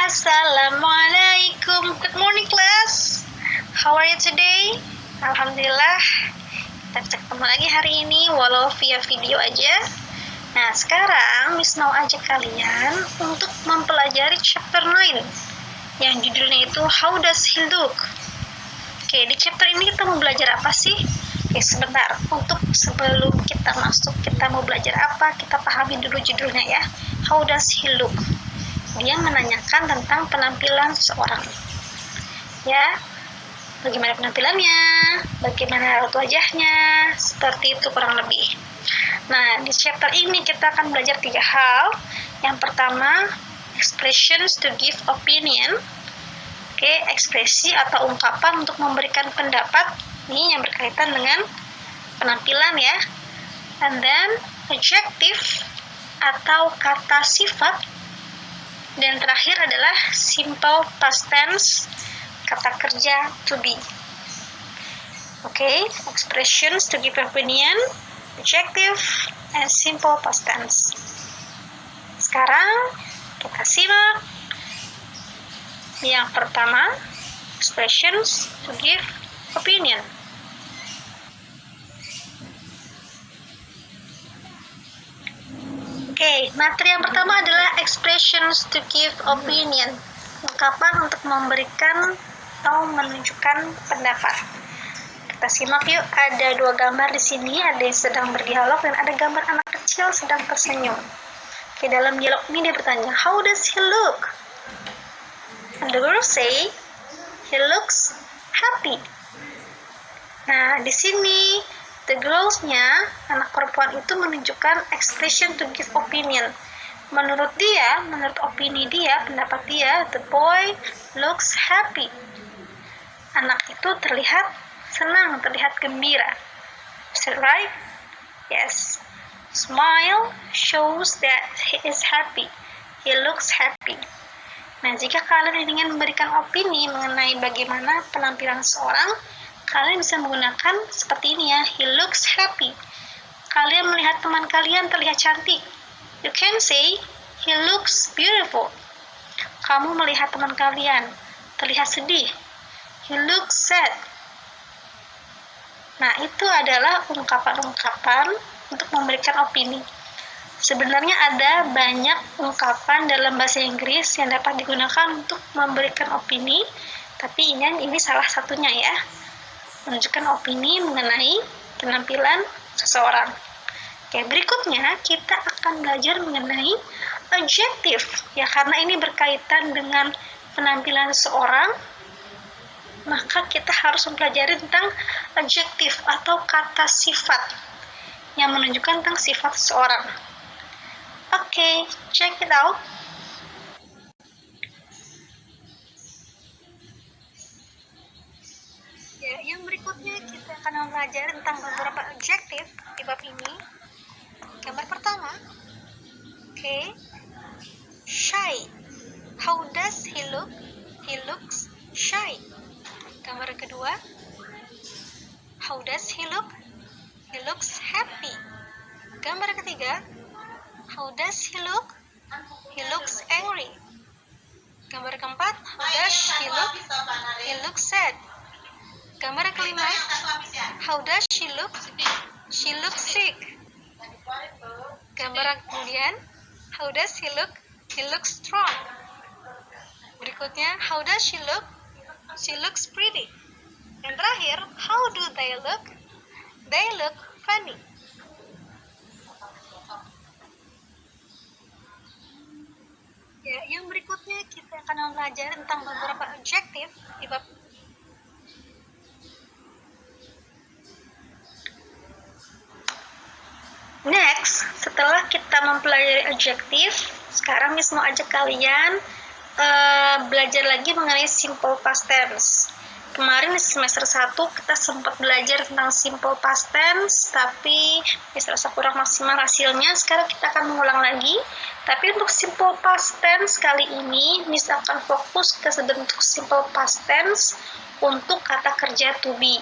Assalamualaikum. Good morning class. How are you today? Alhamdulillah kita bisa ketemu lagi hari ini walau via video aja. Nah sekarang Miss mau ajak kalian untuk mempelajari chapter 9 yang judulnya itu How Does He Look? Oke, di chapter ini kita mau belajar apa sih? Oke, sebentar. Untuk sebelum kita masuk, kita mau belajar apa? Kita pahami dulu judulnya ya. How does he look? Dia menanyakan tentang penampilan seseorang. Ya, bagaimana penampilannya? Bagaimana raut wajahnya? Seperti itu kurang lebih. Nah, di chapter ini kita akan belajar 3 hal. Yang pertama, expressions to give opinion. Oke, ekspresi atau ungkapan untuk memberikan pendapat. Ini yang berkaitan dengan penampilan ya. And then adjective atau kata sifat. Dan terakhir adalah simple past tense, kata kerja to be. Oke, expressions to give opinion, adjective, and simple past tense. Sekarang kita simak. Yang pertama, expressions to give opinion. Oke, materi yang pertama adalah expressions to give opinion. Ungkapan untuk memberikan atau menunjukkan pendapat. Kita simak yuk, ada 2 gambar di sini, ada yang sedang berdialog dan ada gambar anak kecil sedang tersenyum. Oke, dalam dialog ini dia bertanya, how does he look? And the girl say, he looks happy. Nah, di sini the girls-nya, anak perempuan itu menunjukkan expression to give opinion. Menurut dia, menurut opini dia, pendapat dia, the boy looks happy. Anak itu terlihat senang, terlihat gembira. Is that right? Yes. Smile shows that he is happy. He looks happy. Nah, jika kalian ingin memberikan opini mengenai bagaimana penampilan seorang, kalian bisa menggunakan seperti ini ya, he looks happy. Kalian melihat teman kalian terlihat cantik, you can say, he looks beautiful. Kamu melihat teman kalian terlihat sedih, he looks sad. Nah, itu adalah ungkapan-ungkapan untuk memberikan opini. Sebenarnya ada banyak ungkapan dalam bahasa Inggris yang dapat digunakan untuk memberikan opini, tapi ini salah satunya ya. Menunjukkan opini mengenai penampilan seseorang. Oke, berikutnya kita akan belajar mengenai adjective. Ya, karena ini berkaitan dengan penampilan seseorang, maka kita harus mempelajari tentang adjective atau kata sifat yang menunjukkan tentang sifat seseorang. Oke, check it out. Ya, yang berikutnya kita akan mempelajari tentang beberapa adjektif di bab ini. Gambar pertama, oke, shy. How does he look? He looks shy. Gambar kedua, how does he look? He looks happy. Gambar ketiga, how does he look? He looks angry. Gambar keempat, how does he look? He looks sad. Gambar kelima, how does she look? She looks sick. Gambar kemudian, how does he look? He looks strong. Berikutnya, how does she look? She looks pretty. Dan terakhir, how do they look? They look funny. Ya, yang berikutnya kita akan mempelajari tentang beberapa adjektif di bab Next, setelah kita mempelajari adjektif, sekarang Miss mau ajak kalian belajar lagi mengenai simple past tense. Kemarin di semester 1 kita sempat belajar tentang simple past tense, tapi Miss rasa kurang maksimal hasilnya. Sekarang kita akan mengulang lagi. Tapi untuk simple past tense kali ini, Miss akan fokus ke bentuk simple past tense untuk kata kerja to be.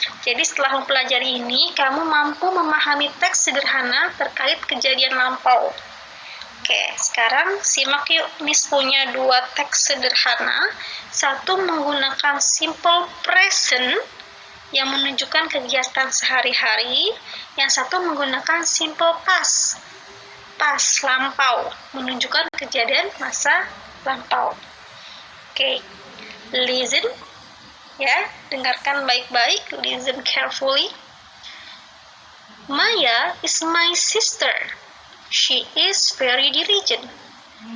Jadi setelah mempelajari ini, kamu mampu memahami teks sederhana terkait kejadian lampau. Oke, sekarang simak yuk. Miss punya dua teks sederhana. Satu menggunakan simple present yang menunjukkan kegiatan sehari-hari. Yang satu menggunakan simple past, lampau, menunjukkan kejadian masa lampau. Oke, listen, ya, dengarkan baik-baik, listen carefully. Maya is my sister. She is very diligent.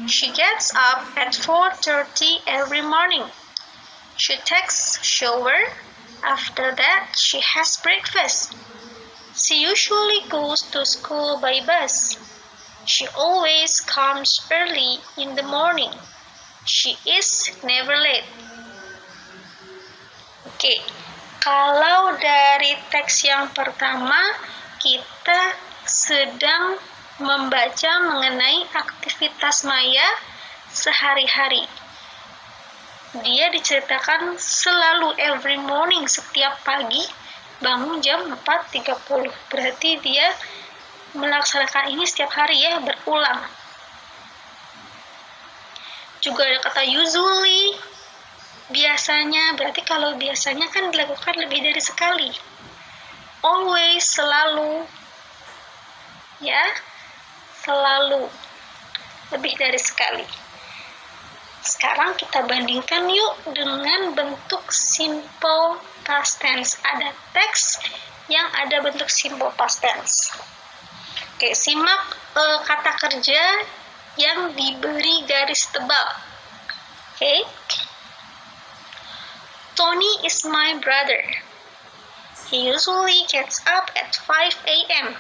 She gets up at 4:30 every morning. She takes shower. After that, she has breakfast. She usually goes to school by bus. She always comes early in the morning. She is never late. Oke, kalau dari teks yang pertama, kita sedang membaca mengenai aktivitas Maya sehari-hari. Dia diceritakan selalu every morning, setiap pagi bangun jam 4.30. Berarti dia melaksanakan ini setiap hari ya, berulang. Juga ada kata usually, biasanya. Berarti kalau biasanya kan dilakukan lebih dari sekali. Always, selalu. Ya, selalu, lebih dari sekali. Sekarang kita bandingkan yuk dengan bentuk simple past tense. Ada teks yang ada bentuk simple past tense. Oke, simak kata kerja yang diberi garis tebal. Oke. Tony is my brother. He usually gets up at 5 a.m.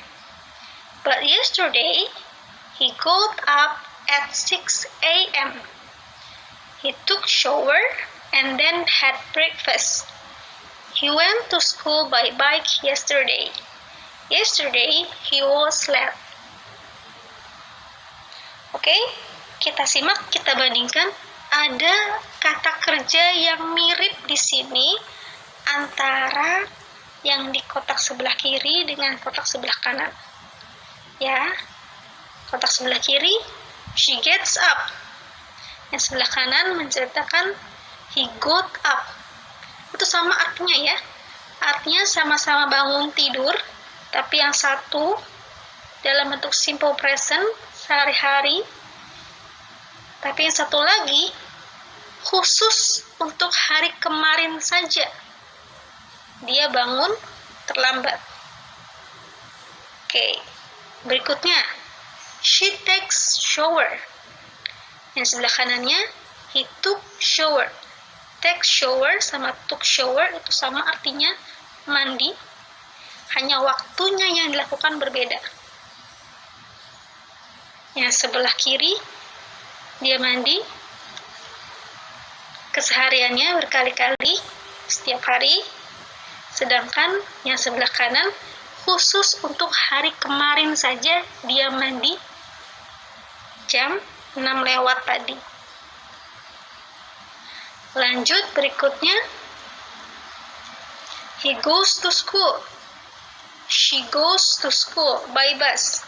But yesterday, he got up at 6 a.m. He took shower and then had breakfast. He went to school by bike yesterday. Yesterday, he was late. Oke, kita simak, kita bandingkan. Ada kata kerja yang mirip di sini antara yang di kotak sebelah kiri dengan kotak sebelah kanan. Ya, kotak sebelah kiri, she gets up. Yang sebelah kanan menceritakan he got up. Itu sama artinya ya. Artinya sama-sama bangun tidur, tapi yang satu dalam bentuk simple present sehari-hari, tapi yang satu lagi khusus untuk hari kemarin saja. Dia bangun terlambat. Oke, berikutnya she takes shower. Yang sebelah kanannya he took shower. Take shower sama took shower itu sama artinya mandi, hanya waktunya yang dilakukan berbeda. Yang sebelah kiri dia mandi kesehariannya berkali-kali setiap hari, sedangkan yang sebelah kanan khusus untuk hari kemarin saja dia mandi jam 6 lewat tadi. Lanjut berikutnya, he goes to school. She goes to school by bus.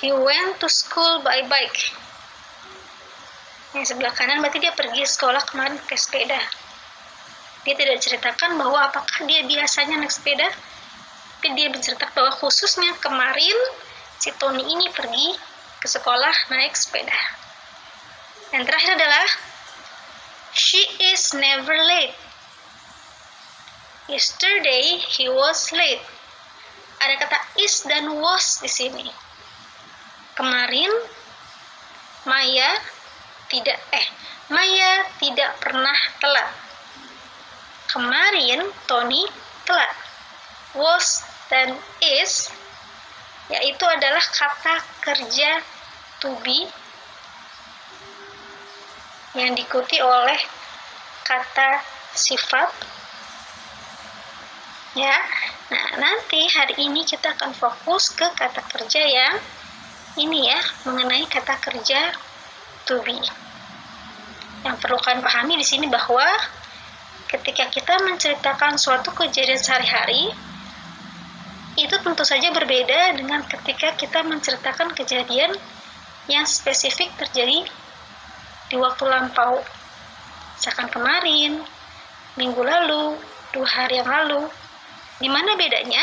He went to school by bike. Yang sebelah kanan berarti dia pergi sekolah kemarin pakai sepeda. Dia tidak ceritakan bahwa apakah dia biasanya naik sepeda, tapi dia menceritakan bahwa khususnya kemarin si Tony ini pergi ke sekolah naik sepeda. Yang terakhir adalah she is never late. Yesterday he was late. Ada kata is dan was di sini. Kemarin Maya tidak pernah telat. Kemarin Tony telat. Was dan is yaitu adalah kata kerja to be yang diikuti oleh kata sifat. Ya. Nah, nanti hari ini kita akan fokus ke kata kerja yang ini ya, mengenai kata kerja to be. Yang perlu kalian pahami di sini bahwa ketika kita menceritakan suatu kejadian sehari-hari, itu tentu saja berbeda dengan ketika kita menceritakan kejadian yang spesifik terjadi di waktu lampau. Misalkan kemarin, minggu lalu, 2 hari yang lalu. Di mana bedanya?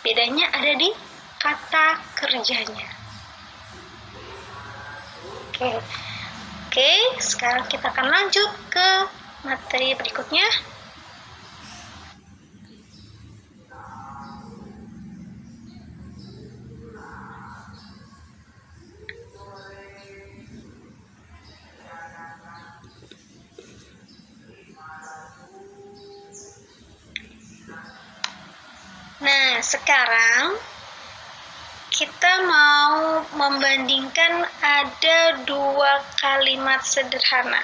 Bedanya ada di kata kerjanya. Oke, sekarang kita akan lanjut ke materi berikutnya. Nah, sekarang kita mau membandingkan ada 2 kalimat sederhana.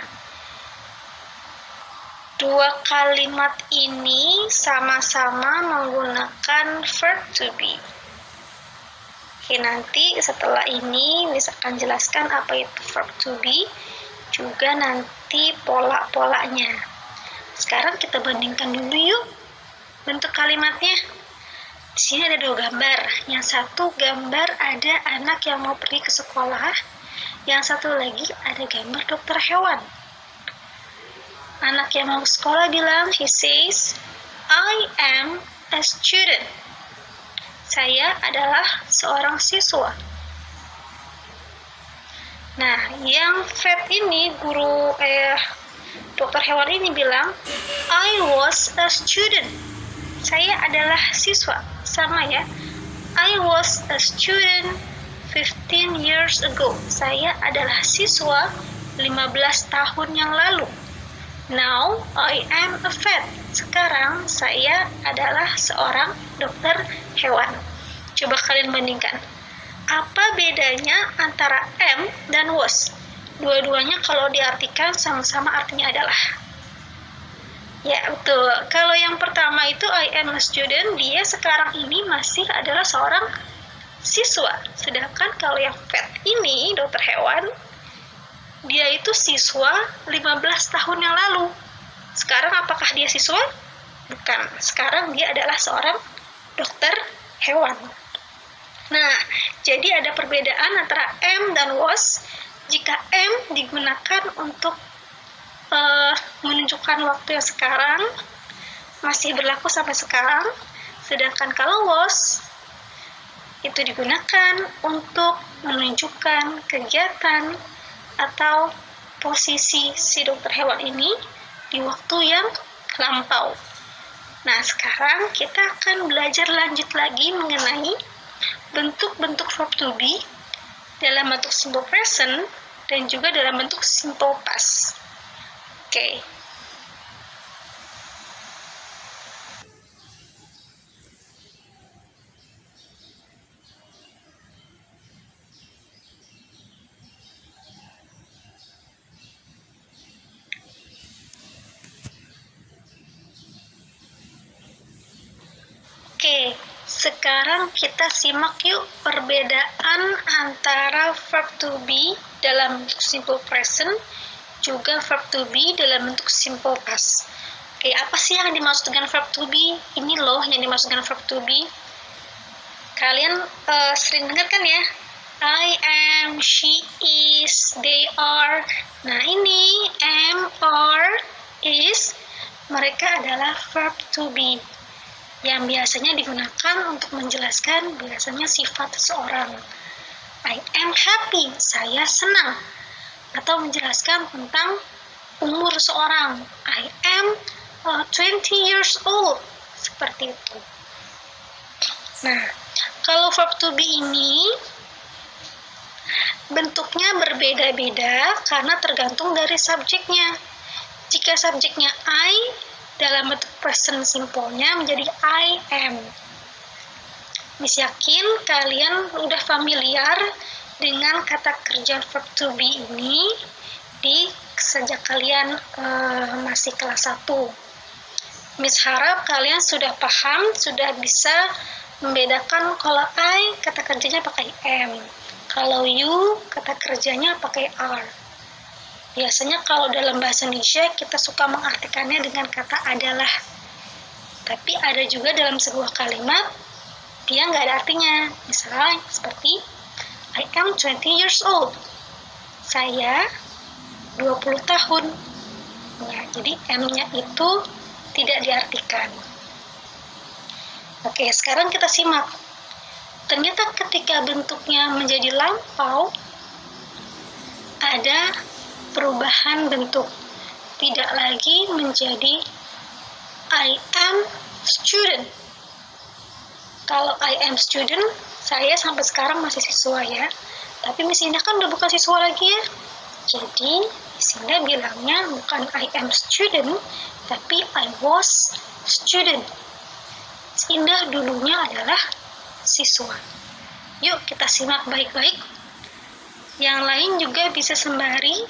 2 kalimat ini sama-sama menggunakan verb to be. Oke, nanti setelah ini misalkan jelaskan apa itu verb to be, juga nanti pola-polanya. Sekarang kita bandingkan dulu yuk bentuk kalimatnya. Di sini ada 2 gambar. Yang satu gambar ada anak yang mau pergi ke sekolah. Yang satu lagi ada gambar dokter hewan. Anak yang mau ke sekolah bilang, he says, I am a student. Saya adalah seorang siswa. Nah, yang Fred ini, dokter hewan ini bilang, I was a student. Saya adalah siswa. Sama ya. I was a student 15 years ago. Saya adalah siswa 15 tahun yang lalu. Now I am a vet. Sekarang saya adalah seorang dokter hewan. Coba kalian bandingkan. Apa bedanya antara am dan was? Dua-duanya kalau diartikan sama-sama artinya adalah. Ya, betul. Kalau yang pertama itu I am a student, dia sekarang ini masih adalah seorang siswa. Sedangkan kalau yang vet ini, dokter hewan, dia itu siswa 15 tahun yang lalu. Sekarang apakah dia siswa? Bukan. Sekarang dia adalah seorang dokter hewan. Nah, jadi ada perbedaan antara am dan was. Jika am digunakan untuk menunjukkan waktu yang sekarang, masih berlaku sampai sekarang, sedangkan kalau was itu digunakan untuk menunjukkan kegiatan atau posisi si dokter hewan ini di waktu yang lampau. Nah, sekarang kita akan belajar lanjut lagi mengenai bentuk-bentuk verb to be dalam bentuk simple present dan juga dalam bentuk simple past. Oke. Oke, sekarang kita simak yuk perbedaan antara verb to be dalam bentuk simple present juga verb to be dalam bentuk simple past. Oke, apa sih yang dimaksud dengan verb to be? Ini loh yang dimaksud dengan verb to be. Kalian sering dengar kan ya? I am, she is, they are. Nah, ini am, are, is, mereka adalah verb to be yang biasanya digunakan untuk menjelaskan biasanya sifat seseorang. I am happy, saya senang. Atau menjelaskan tentang umur seorang. I am 20 years old. Seperti itu. Nah, kalau verb to be ini bentuknya berbeda-beda karena tergantung dari subjeknya. Jika subjeknya I, dalam bentuk present simple-nya menjadi I am. Yakin kalian udah familiar dengan kata kerja verb to be ini sejak kalian masih kelas 1. Miss harap kalian sudah paham, sudah bisa membedakan kalau I kata kerjanya pakai am, kalau you kata kerjanya pakai are. Biasanya kalau dalam bahasa Indonesia kita suka mengartikannya dengan kata adalah. Tapi ada juga dalam sebuah kalimat dia nggak ada artinya. Misalnya seperti I am 20 years old. Saya 20 tahun. Ya, jadi M-nya itu tidak diartikan. Oke, sekarang kita simak. Ternyata ketika bentuknya menjadi lampau, ada perubahan bentuk. Tidak lagi menjadi I am student. Kalau I am student, saya sampai sekarang masih siswa ya. Tapi Miss Indah kan udah bukan siswa lagi ya. Jadi, Miss Indah bilangnya bukan I am student, tapi I was student. Miss Indah dulunya adalah siswa. Yuk kita simak baik-baik. Yang lain juga bisa sembari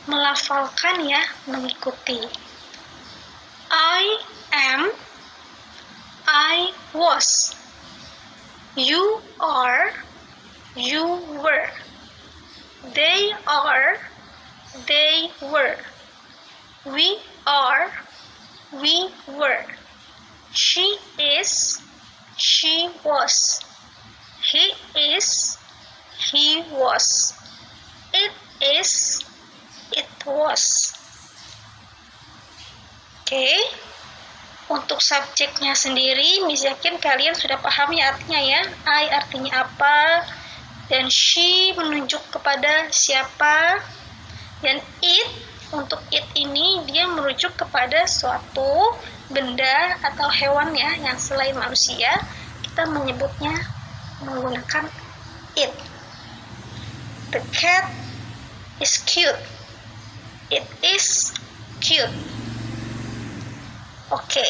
melafalkan ya, mengikuti. I am, I was. You are, you were. They are, they were. We are, we were. She is, she was. He is, he was. It is, it was. Oke. Untuk subjeknya sendiri, Miss yakin kalian sudah paham ya artinya ya. I artinya apa, dan she menunjuk kepada siapa, dan it, untuk it ini dia merujuk kepada suatu benda atau hewan ya, yang selain manusia, kita menyebutnya menggunakan it. The cat is cute. It is cute. Oke,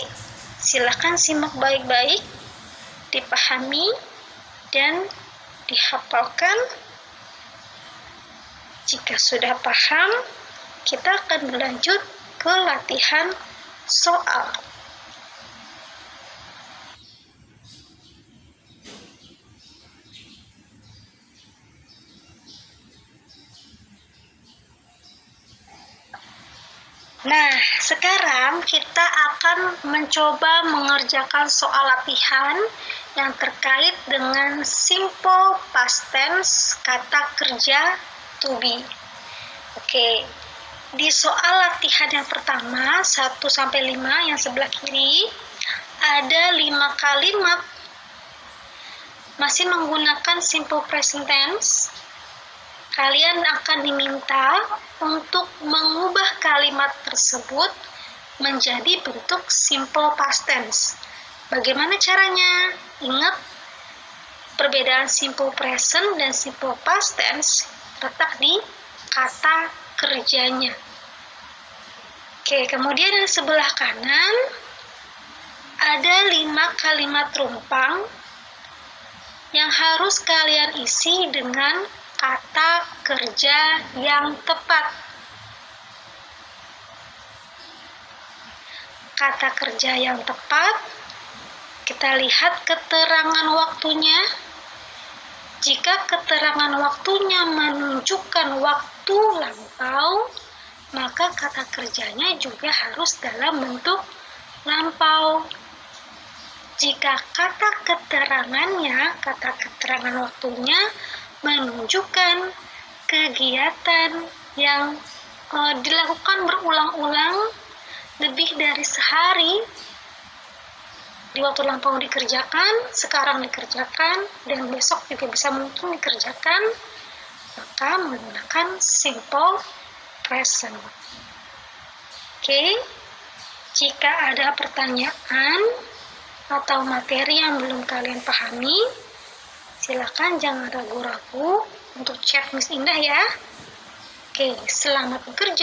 silakan simak baik-baik, dipahami, dan dihafalkan. Jika sudah paham, kita akan berlanjut ke latihan soal. Nah, sekarang kita akan mencoba mengerjakan soal latihan yang terkait dengan simple past tense kata kerja to be. Oke, di soal latihan yang pertama, 1-5 yang sebelah kiri, ada 5 kalimat masih menggunakan simple present tense. Kalian akan diminta untuk mengubah kalimat tersebut menjadi bentuk simple past tense. Bagaimana caranya? Ingat, perbedaan simple present dan simple past tense terletak di kata kerjanya. Oke, kemudian yang sebelah kanan ada 5 kalimat rumpang yang harus kalian isi dengan kata kerja yang tepat. Kata kerja yang tepat, kita lihat keterangan waktunya. Jika keterangan waktunya menunjukkan waktu lampau, maka kata kerjanya juga harus dalam bentuk lampau. Jika kata keterangannya, kata keterangan waktunya menunjukkan kegiatan yang dilakukan berulang-ulang lebih dari sehari, di waktu lampau dikerjakan, sekarang dikerjakan, dan besok juga bisa mungkin dikerjakan, maka menggunakan simple present. Oke, jika ada pertanyaan atau materi yang belum kalian pahami, silakan jangan ragu-ragu untuk chat Miss Indah ya. Oke, selamat bekerja.